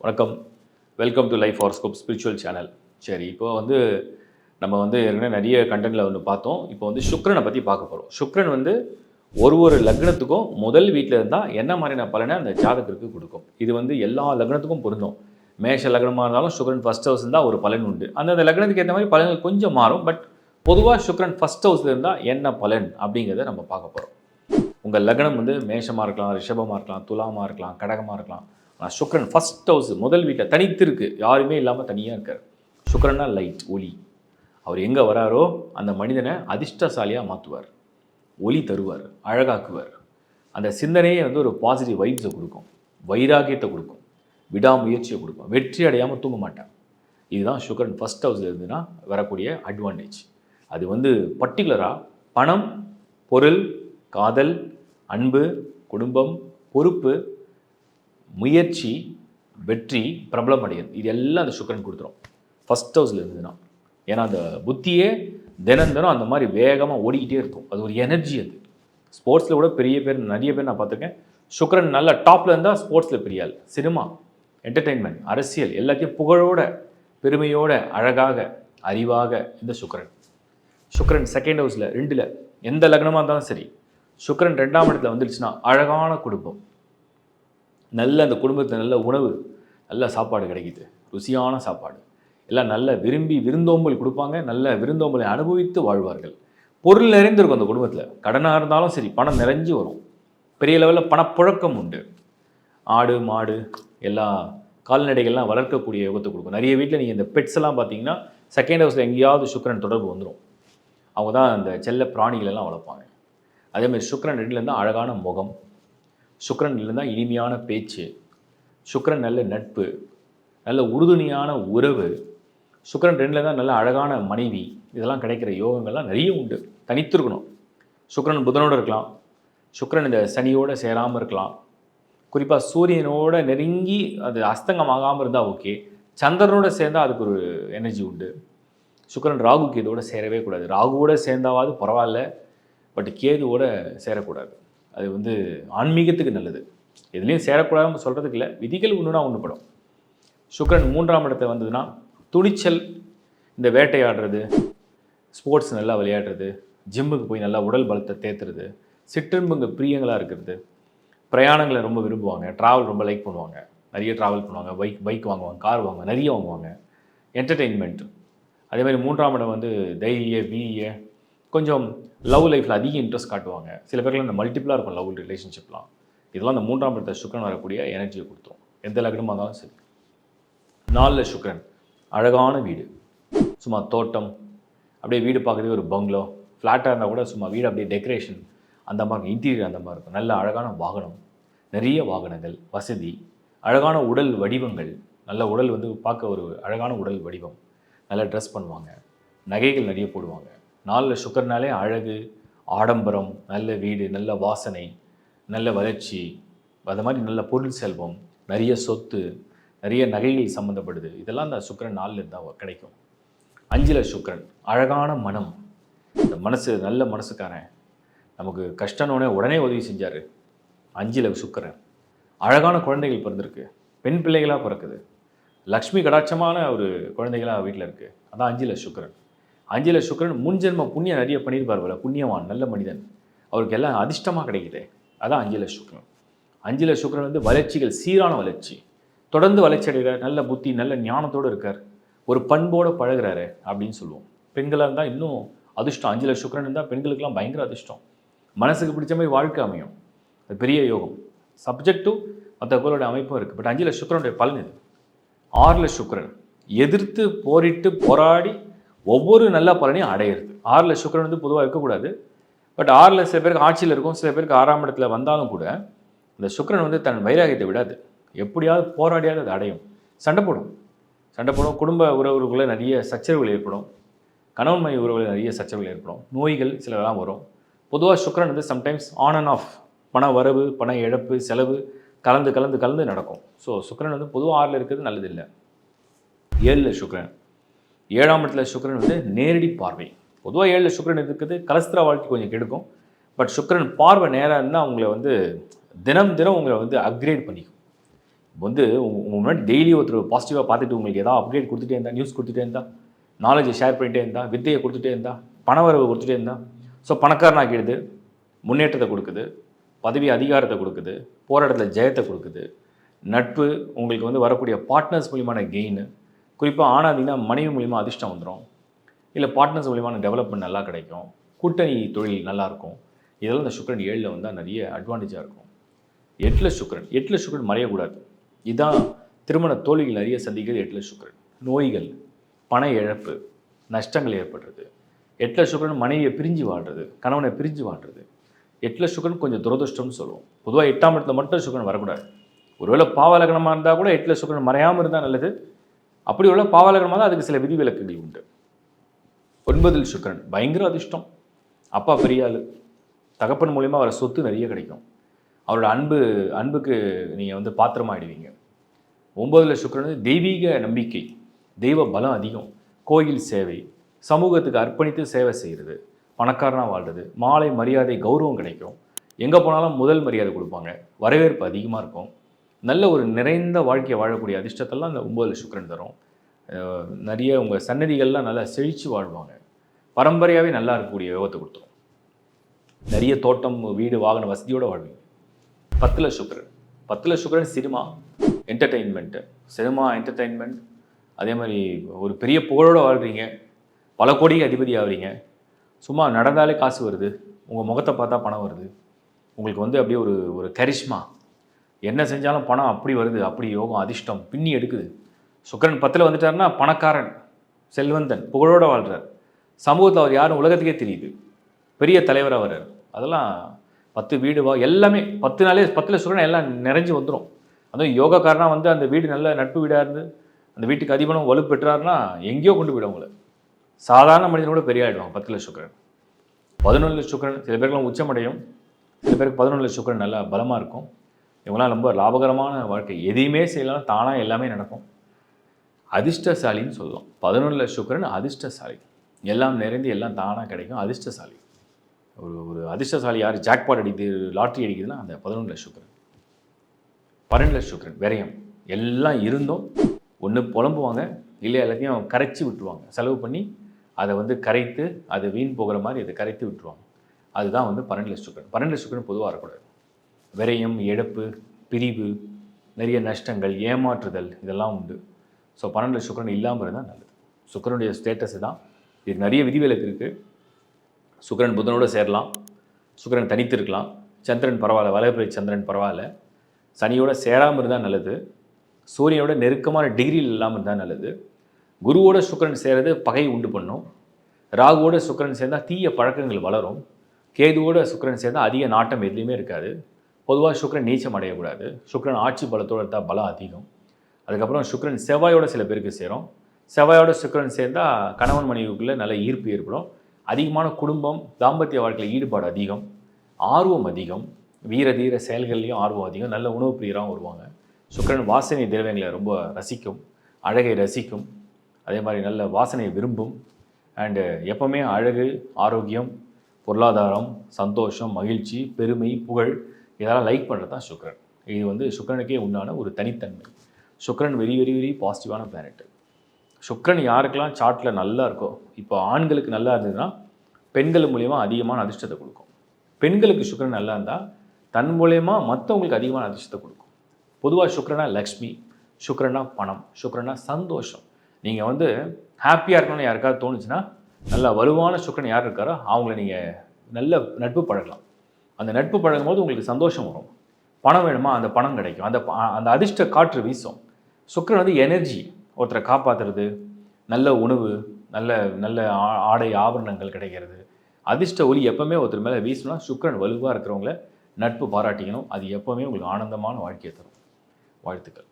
வணக்கம். Welcome to life horoscope spiritual channel. சரி, இப்போ நம்ம ஏற்கனவே நிறைய கண்டென்ட்டில் பார்த்தோம். இப்போ சுக்கிரனை பற்றி பார்க்க போகிறோம். சுக்கிரன் ஒரு லக்னத்துக்கும் முதல் வீட்டில் இருந்தால் என்ன மாதிரியான பலனை அந்த ஜாதகருக்கு கொடுக்கும். இது எல்லா லக்னத்துக்கும் பொருந்தும். மேஷ லக்னமாக இருந்தாலும் சுக்கிரன் ஃபஸ்ட் ஹவுஸ் இருந்தால் ஒரு பலன் உண்டு. அந்த லக்னத்துக்கு ஏற்ற மாதிரி பலன்கள் கொஞ்சம் மாறும். பட் பொதுவாக சுக்கிரன் ஃபஸ்ட் ஹவுஸில் இருந்தால் என்ன பலன் அப்படிங்கிறத நம்ம பார்க்க போகிறோம். உங்கள் லக்னம் மேஷமாக இருக்கலாம், ரிஷபமாக இருக்கலாம், துலாமாக இருக்கலாம், கடகமாக இருக்கலாம். ஆனால் சுக்கிரன் ஃபஸ்ட் ஹவுஸ் முதல் வீட்டில் தனித்து இருக்குது, யாருமே இல்லாமல் தனியாக இருக்கார். சுக்கிரன்னா லைட், ஒளி. அவர் எங்கே வராரோ அந்த மனிதனை அதிர்ஷ்டசாலியாக மாற்றுவார், ஒளி தருவார், அழகாக்குவார். அந்த சிந்தனையே ஒரு பாசிட்டிவ் வைப்ஸை கொடுக்கும், வைராகியத்தை கொடுக்கும், விடாமுயற்சியை கொடுக்கும், வெற்றி அடையாமல் தூங்க மாட்டார். இதுதான் சுக்கிரன் ஃபஸ்ட் ஹவுஸில் இருந்துன்னா வரக்கூடிய அட்வான்டேஜ். அது பர்டிகுலராக பணம், பொருள், காதல், அன்பு, குடும்பம், பொறுப்பு, முயற்சி, வெற்றி, பிரபலம் அடையது, இது எல்லாம் அந்த சுக்கிரன் கொடுத்துரும் ஃபஸ்ட் ஹவுஸில் இருந்ததுன்னா. ஏன்னா அந்த புத்தியே தினம் தினம் அந்த மாதிரி வேகமாக ஓடிக்கிட்டே இருக்கும். அது ஒரு எனர்ஜி. அது ஸ்போர்ட்ஸில் கூட நிறைய பேர் நான் பார்த்துருக்கேன். சுக்கிரன் நல்ல டாப்பில் இருந்தால் ஸ்போர்ட்ஸில் பெரிய ஆள். சினிமா, என்டர்டெயின்மெண்ட், அரசியல் எல்லாத்தையும் புகழோட, பெருமையோட, அழகாக, அறிவாக இந்த சுக்கிரன். சுக்கிரன் செகண்ட் ஹவுஸில் 2ல் எந்த லக்னமாக இருந்தாலும் சரி, சுக்கிரன் 2ஆம் இடத்துல வந்துடுச்சுன்னா அழகான குடும்பம், நல்ல அந்த குடும்பத்தில் நல்ல உணவு, நல்ல சாப்பாடு கிடைக்கிது, ருசியான சாப்பாடு, எல்லாம் நல்ல விரும்பி விருந்தோம்பல் கொடுப்பாங்க, நல்ல விருந்தோம்பலை அனுபவித்து வாழ்வார்கள். பொருள் நிறைந்திருக்கும் அந்த குடும்பத்தில். கடனாக இருந்தாலும் சரி பணம் நிறைஞ்சு வரும், பெரிய லெவலில் பணப்புழக்கம் உண்டு. ஆடு மாடு எல்லா கால்நடைகள்லாம் வளர்க்கக்கூடிய யோகத்தை கொடுக்கும். நிறைய வீட்டில் நீங்கள் இந்த பெட்ஸ் எல்லாம் பார்த்தீங்கன்னா செகண்ட் ஹவுஸில் எங்கேயாவது சுக்கிரன் தொடர்பு வந்துடும். அவங்க தான் அந்த செல்ல பிராணிகள் எல்லாம் வளர்ப்பாங்க. அதேமாதிரி சுக்கிரன் 2ல் இருந்தால் அழகான முகம், சுக்கிரன் இருந்தால் இனிமையான பேச்சு, சுக்கிரன் நல்ல நட்பு, நல்ல உறுதுணையான உறவு, சுக்கிரன் 2ல் இருந்தால் நல்ல அழகான மனைவி, இதெல்லாம் கிடைக்கிற யோகங்கள்லாம் நிறைய உண்டு. தனித்திருக்கணும். சுக்கிரன் புதனோடு இருக்கலாம், சுக்கிரன் இந்த சனியோடு சேராமல் இருக்கலாம். குறிப்பாக சூரியனோட நெருங்கி அது அஸ்தங்கமாகாமல் இருந்தால் ஓகே. சந்திரனோட சேர்ந்தால் அதுக்கு ஒரு எனர்ஜி உண்டு. சுக்கிரன் ராகு கேதுவோட சேரவே கூடாது. ராகுவோட சேர்ந்தாவது பரவாயில்ல, பட் கேதுவோட சேரக்கூடாது. அது ஆன்மீகத்துக்கு நல்லது. எதுலேயும் சேரக்கூடாதுன்னு சொல்கிறதுக்கு இல்லை, விதிகள் ஒன்றுனா ஒன்றுபடும். சுக்கிரன் 3ஆம் இடத்தை வந்ததுன்னா துணிச்சல், இந்த வேட்டையாடுறது, ஸ்போர்ட்ஸ் நல்லா விளையாடுறது, ஜிம்முக்கு போய் நல்லா உடல் பலத்தை தேத்துறது, சிற்றின்புங்க பிரியங்களாக இருக்கிறது, பிரயாணங்களை ரொம்ப விரும்புவாங்க, ட்ராவல் ரொம்ப லைக் பண்ணுவாங்க, நிறைய ட்ராவல் பண்ணுவாங்க, பைக் வாங்குவாங்க, கார் வாங்குவாங்க, நிறைய வாங்குவாங்க, என்டர்டெயின்மெண்ட். அதேமாதிரி 3ஆம் இடம் தைரிய, வீரிய, கொஞ்சம் லவ் லைஃப்பில் அதிக இன்ட்ரெஸ்ட் காட்டுவாங்க. சில பேர்லாம் இந்த மல்டிபிளாக இருக்கும் லவ் ரிலேஷன்ஷிப்லாம். இதெல்லாம் இந்த 3ஆம் இடத்தை சுக்கிரன் வரக்கூடிய எனர்ஜியை கொடுத்துரும், எந்த லக்னமாக இருந்தாலும் சரி. 4ல் சுக்கிரன் அழகான வீடு, சும்மா தோட்டம், அப்படியே வீடு பார்க்குறதே ஒரு பங்களோ, ஃப்ளாட்டாக இருந்தால் கூட சும்மா வீடு அப்படியே டெக்கரேஷன் அந்த மாதிரி இருக்கும், இன்டீரியர் அந்த மாதிரி இருக்கும். நல்ல அழகான வாகனம், நிறைய வாகனங்கள், வசதி, அழகான உடல் வடிவங்கள், நல்ல உடல் பார்க்க ஒரு அழகான உடல் வடிவம், நல்லா ட்ரெஸ் பண்ணுவாங்க, நகைகள் நிறைய போடுவாங்க. 4ல் சுக்கிரனாலே அழகு, ஆடம்பரம், நல்ல வீடு, நல்ல வாசனை, நல்ல வளர்ச்சி, அது மாதிரி நல்ல பொருள் செல்வம், நிறைய சொத்து, நிறைய நகைகள் சம்மந்தப்படுது. இதெல்லாம் அந்த சுக்கிரன் 4ல் இருந்தால் கிடைக்கும். 5ல் சுக்கிரன் அழகான மனம், இந்த மனசு நல்ல மனசுக்காரன், நமக்கு கஷ்டம்னோடனே உடனே உதவி செஞ்சார். 5ல் சுக்கிரன் அழகான குழந்தைகள் பிறந்திருக்கு, பெண் பிள்ளைகளாக பிறக்குது, லக்ஷ்மி கடாட்சமான ஒரு குழந்தைகளாக வீட்டில் இருக்குது. அதான் 5ல் சுக்கிரன். 5ல் சுக்கிரன் முன்ஜென்ம புண்ணியம் நிறைய பண்ணியிருப்பார் போல, புண்ணியவான், நல்ல மனிதன், அவருக்கு எல்லாம் அதிர்ஷ்டமாக கிடைக்குது. அதான் 5ல் சுக்கிரன். 5ல் சுக்கிரன் வளர்ச்சிகள், சீரான வளர்ச்சி, தொடர்ந்து வளர்ச்சி அடைகிறார், நல்ல புத்தி, நல்ல ஞானத்தோடு இருக்கார், ஒரு பண்போடு பழகிறாரு அப்படின்னு சொல்லுவோம். பெண்களாக இருந்தால் இன்னும் அதிர்ஷ்டம். 5ல் சுக்கிரன் இருந்தால் பெண்களுக்கெல்லாம் பயங்கர அதிர்ஷ்டம், மனசுக்கு பிடிச்ச மாதிரி வாழ்க்கை அமையும், அது பெரிய யோகம். சப்ஜெக்ட் டு மற்ற கோளோட அமைப்பும் இருக்குது. பட் 5ல் சுக்கிரனுடைய பலன் இது. 6ல் சுக்கிரன் எதிர்த்து போரிட்டு போராடி ஒவ்வொரு நல்ல பலனையும் அடையிறது. 6ல் சுக்கிரன் பொதுவாக இருக்கக்கூடாது. பட் 6ல் சில பேருக்கு ஆட்சியில் இருக்கும், சில பேருக்கு 6ஆம் இடத்துல வந்தாலும் கூட இந்த சுக்கிரன் தன் வைராகியத்தை விடாது, எப்படியாவது போராடியாவது அது அடையும். சண்டை போடும், குடும்ப உறவுகளுக்குள்ளே நிறைய சச்சரவுகள் ஏற்படும், கணவன் மனைவி உறவுகளில் நிறைய சச்சரவுகள் ஏற்படும், நோய்கள் சிலதெல்லாம் வரும். பொதுவாக சுக்கிரன் சம்டைம்ஸ் ஆன் அண்ட் ஆஃப், பண வரவு, பண இழப்பு, செலவு கலந்து நடக்கும். ஸோ சுக்கிரன் பொதுவாக 6ல் இருக்கிறது நல்லதில்லை. 7ல் சுக்கிரன் 7ஆம் இடத்துல சுக்கிரன் நேரடி பார்வை. பொதுவாக 7ல் சுக்கிரன் இருக்கிறது கலஸ்திர வாழ்க்கை கொஞ்சம் கெடுக்கும். பட் சுக்கிரன் பார்வை நேராக இருந்தால் அவங்கள தினம் உங்களை அப்கிரேட் பண்ணிக்கும். வந்து உங்க முன்னாடி டெய்லி ஒருத்தர் பாசிட்டிவாக பார்த்துட்டு உங்களுக்கு ஏதாவது அப்டேட் கொடுத்துட்டே இருந்தா, நியூஸ் கொடுத்துட்டே இருந்தா, நாலேஜை ஷேர் பண்ணிகிட்டே இருந்தா, வித்தையை கொடுத்துட்டே இருந்தா, பணவரவு கொடுத்துட்டே இருந்தா, ஸோ பணக்காரனாக்கிடுது, முன்னேற்றத்தை கொடுக்குது, பதவி அதிகாரத்தை கொடுக்குது, போராட்டத்தில் ஜெயத்தை கொடுக்குது. நட்பு உங்களுக்கு வந்து வரக்கூடிய பார்ட்னர்ஸ் மூலியமான கெயின், குறிப்பாக ஆனாதீங்கன்னா மனைவி மூலிமா அதிர்ஷ்டம் வந்துடும், இல்லை பார்ட்னர்ஸ் மூலியமான டெவலப்மெண்ட் நல்லா கிடைக்கும், கூட்டணி தொழில் நல்லாயிருக்கும். இதெல்லாம் இந்த சுக்கிரன் 7ல் வந்தால் நிறைய அட்வான்டேஜாக இருக்கும். 8ல் சுக்கிரன் மறையக்கூடாது. இதுதான் திருமண தோல்விகள் நிறைய சந்திக்கிறது 8ல் சுக்கிரன். நோய்கள், பண இழப்பு, நஷ்டங்கள் ஏற்படுறது. 8ல் சுக்கிரன் மனைவியை பிரிஞ்சு வாழ்கிறது, கணவனை பிரிஞ்சு வாழ்கிறது. 8ல் சுக்கிரன் கொஞ்சம் துரதிருஷ்டம்னு சொல்லுவோம். பொதுவாக 8ஆம் இடத்துல மட்டும் சுக்கிரன் வரக்கூடாது. ஒருவேளை பாவலகனமாக இருந்தால் கூட 8ல் சுக்கிரன் மறையாமல் இருந்தால் நல்லது. அப்படி உள்ள பாவலகனமாக தான் அதுக்கு சில விதிவிலக்குகள் உண்டு. 9ல் சுக்கிரன் பயங்கர அதிர்ஷ்டம். அப்பா பெரிய ஆள், தகப்பன் மூலிமா வர சொத்து நிறைய கிடைக்கும். அவரோட அன்புக்கு நீங்கள் வந்து பாத்திரமாகிடுவீங்க. 9ல் சுக்கிரன் வந்து தெய்வீக நம்பிக்கை, தெய்வ பலம் அதிகம், கோயில் சேவை, சமூகத்துக்கு அர்ப்பணித்து சேவை செய்கிறது, பணக்காரனாக வாழ்கிறது, மாலை மரியாதை கௌரவம் கிடைக்கும், எங்கே போனாலும் முதல் மரியாதை கொடுப்பாங்க, வரவேற்பு அதிகமாக இருக்கும், நல்ல ஒரு நிறைந்த வாழ்க்கையை வாழக்கூடிய அதிர்ஷ்டத்தெல்லாம் இந்த 9ல் சுக்கிரன் தரும். நிறைய உங்கள் சன்னதிகள்லாம் நல்லா செழித்து வாழ்வாங்க, பரம்பரையாகவே நல்லா இருக்கக்கூடிய யோகத்தை கொடுத்துரும். நிறைய தோட்டம், வீடு, வாகன வசதியோடு வாழ்வீங்க. 10ல் சுக்கிரன் சினிமா என்டர்டெயின்மெண்ட்டு, சினிமா என்டர்டெயின்மெண்ட், அதே மாதிரி ஒரு பெரிய புகழோடு வாழ்கிறீங்க, பல கோடிக்கு அதிபதி ஆகிறீங்க, சும்மா நடந்தாலே காசு வருது, உங்கள் முகத்தை பார்த்தா பணம் வருது, உங்களுக்கு வந்து அப்படியே ஒரு கரிஷ்மா, என்ன செஞ்சாலும் பணம் அப்படி வருது, அப்படி யோகம் அதிர்ஷ்டம் பின்னி எடுக்குது. சுக்கிரன் 10ல் வந்துட்டாருன்னா பணக்காரன், செல்வந்தன், புகழோடு வாழ்கிறார், சமூகத்தில் அவர் யாரும் உலகத்துக்கே தெரியுது, பெரிய தலைவராக வர்றார். அதெல்லாம் 10 வீடு எல்லாமே 10ல் சுக்கிரன் எல்லாம் நிறைஞ்சு வந்துடும். அதுவும் யோகக்காரனாக வந்து அந்த வீடு நல்ல நட்பு வீடாக இருந்து அந்த வீட்டுக்கு அதிபனும் வலு பெற்றாருன்னா எங்கேயோ கொண்டு போயிடும் உங்களை. சாதாரண மனிதன் கூட பெரிய ஆகிடுவாங்க 10ல் சுக்கிரன். 11ல் சுக்கிரன் சில பேருக்குலாம் உச்சமடையும், சில பேருக்கு 11ல் சுக்கிரன் நல்லா பலமாக இருக்கும். இவங்களாம் ரொம்ப லாபகரமான வாழ்க்கை, எதையுமே செய்யலாம், தானாக எல்லாமே நடக்கும். அதிர்ஷ்டசாலின்னு சொல்லலாம். 11ல் சுக்கிரன் அதிர்ஷ்டசாலி, எல்லாம் நிறைந்து எல்லாம் தானாக கிடைக்கும், அதிர்ஷ்டசாலி. ஒரு அதிர்ஷ்டசாலி யார் ஜாக்பாட் அடிக்குது, லாட்ரி அடிக்குதுன்னா அந்த 11ல் சுக்கிரன். 12ல் சுக்கிரன் விரயம், எல்லாம் இருந்தும் ஒன்று புலம்புவாங்க, இல்லை எல்லாத்தையும் கரைச்சி விட்டுருவாங்க, செலவு பண்ணி அதை வந்து கரைத்து அது வீண் போகிற மாதிரி அதை கரைத்து விட்டுருவாங்க. அதுதான் வந்து 12ல் சுக்கிரன். 12ல் சுக்கிரன் பொதுவாக வரக்கூடாது. விரயம், இழப்பு, பிரிவு, நிறைய நஷ்டங்கள், ஏமாற்றுதல் இதெல்லாம் உண்டு. ஸோ 12ல் சுக்கிரன் இல்லாமல் இருந்தால் நல்லது. சுக்கிரனுடைய ஸ்டேட்டஸ் தான். இது நிறைய விதிவிலக்கு இருக்குது. சுக்கிரன் புதனோடு சேரலாம், சுக்கிரன் தனித்து இருக்கலாம், சந்திரன் பரவாயில்ல, வளர்பிறை சந்திரன் பரவாயில்ல, சனியோட சேராமல் இருந்தால் நல்லது, சூரியனோட நெருக்கமான டிகிரியில் இல்லாமல் இருந்தால் நல்லது, குருவோட சுக்கிரன் சேரது பகை உண்டு பண்ணும், ராகுவோட சுக்கிரன் சேர்ந்தால் தீய பழக்கங்கள் வளரும், கேதுவோட சுக்கிரன் சேர்ந்தால் அதிக நாட்டம் எதுலேயுமே இருக்காது. பொதுவாக சுக்கிரன் நீச்சம் அடையக்கூடாது. சுக்கிரன் ஆட்சி பலத்தோடு இருந்தால் பலம் அதிகம். அதுக்கப்புறம் சுக்கிரன் செவ்வாயோட சில பேருக்கு சேரும். செவ்வாயோட சுக்கிரன் சேர்ந்தால் கணவன் மனைவிக்குள்ளே நல்ல ஈர்ப்பு ஏற்படும், அதிகமான குடும்பம், தாம்பத்திய வாழ்க்கையில் ஈடுபாடு அதிகம், ஆர்வம் அதிகம், வீர தீர செயல்கள்லையும் ஆர்வம் அதிகம், நல்ல உணவு பிரியராகவும் வருவாங்க. சுக்கிரன் வாசனை திரவியங்களை ரொம்ப ரசிக்கும், அழகை ரசிக்கும், அதே மாதிரி நல்ல வாசனையை விரும்பும். அண்டு எப்போவுமே அழகு, ஆரோக்கியம், பொருளாதாரம், சந்தோஷம், மகிழ்ச்சி, பெருமை, புகழ் இதெல்லாம் லைக் பண்ணுறது தான் சுக்கிரன். இது வந்து சுக்கிரனுக்கே உண்டான ஒரு தனித்தன்மை. சுக்கிரன் வெரி வெரி வெரி பாசிட்டிவான பிளானெட்டு. சுக்கிரன் யாருக்கெல்லாம் சார்ட்டில் நல்லா இருக்கோ, இப்போ ஆண்களுக்கு நல்லா இருந்ததுன்னா பெண்கள் மூலிமா அதிகமான அதிர்ஷ்டத்தை கொடுக்கும். பெண்களுக்கு சுக்கிரன் நல்லா இருந்தால் தன் மூலயமா மற்றவங்களுக்கு அதிகமான அதிர்ஷ்டத்தை கொடுக்கும். பொதுவாக சுக்கிரனா லக்ஷ்மி, சுக்கிரனா பணம், சுக்கிரனா சந்தோஷம். நீங்கள் வந்து ஹாப்பியாக இருக்கணும்னு யாருக்காவது தோணுச்சுன்னா நல்லா வலுவான சுக்கிரன் யார் இருக்காரோ அவங்கள நீங்கள் நல்ல நட்பு பழகலாம். அந்த நட்பு பழகும் போது உங்களுக்கு சந்தோஷம் வரும். பணம் வேணுமா, அந்த பணம் கிடைக்கும், அந்த அதிர்ஷ்ட காற்று வீசும். சுக்கிரன் வந்து எனர்ஜி, ஒருத்தரை காப்பாற்றுறது, நல்ல உணவு, நல்ல நல்ல ஆடை ஆபரணங்கள் கிடைக்கிறது, அதிர்ஷ்ட ஒளி எப்போவுமே ஒருத்தர் மேலே வீசணும்னா சுக்கிரன் வலுவாக இருக்கிறவங்கள நட்பு பாராட்டிக்கணும். அது எப்போவுமே உங்களுக்கு ஆனந்தமான வாழ்க்கையை தரும். வாழ்த்துக்கள்.